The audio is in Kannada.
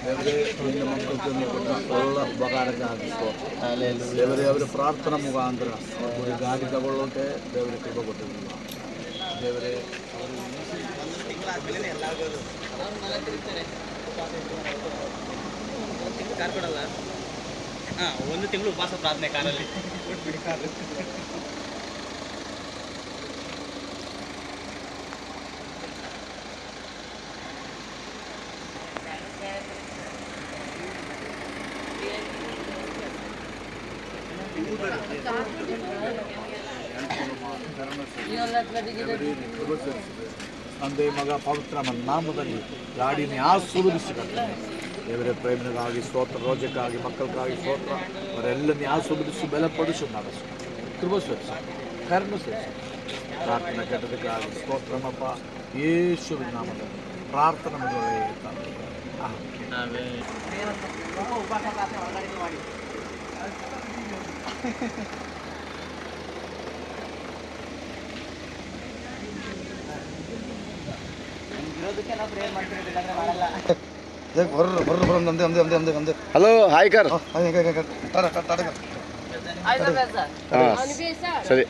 ನಿನ್ನ ಮಕ್ಕಳಿಗೆ ಕೊಟ್ಟ ಒಳ್ಳೆ ಉಪಕಾರಕ್ಕೆ ಆಗಿಸ್ಕೋ ದೇವರೇ ಅವರ ಪ್ರಾರ್ಥನಾ ಮುಖಾಂತರ ಅವ್ರಿಗೆ ಗಾಡಿ ತಗೊಳ್ಳೋಕೆ ದೇವರೇ ಕೃಪೆ ಕೊಟ್ಟಿರಲಿಲ್ಲ ದೇವರೇ ಒಂದು ತಿಂಗಳು ಉಪವಾಸ ಪ್ರಾರ್ಥನೆ ಕಾರಲ್ಲಿ ತಂದೆ ಮಗ ಪವಿತ್ರ ನಾಮದಲ್ಲಿ ಗಾಡಿನ ಆಶೀರ್ವದಿಸಿದ್ದಾರೆ ದೇವರೇ ಪ್ರೇಮನಿಗಾಗಿ ಸ್ತೋತ್ರ ರೋಜಕ್ಕಾಗಿ ಮಕ್ಕಳಿಗಾಗಿ ಸ್ತೋತ್ರ ಅವರೆಲ್ಲರನ್ನ ಆಶೀರ್ವದಿಸಿ ಬಲಪಡಿಸು ನಡೆಸು ಕೃಪೆ ಸ್ವರಿಸು ಕರುಣೆ ಸ್ವರಿಸು ಪ್ರಾರ್ಥನೆ ಕೆಟ್ಟದಕ್ಕಾಗಿ ಸ್ತೋತ್ರಮಪ್ಪ ಯೇಸುವಿನ ನಾಮದಲ್ಲಿ ಪ್ರಾರ್ಥನೆ ಮಾಡುವ ತಂದೆ ಹಲೋ ಹಾಯ್ ಕರ್ ಸರಿ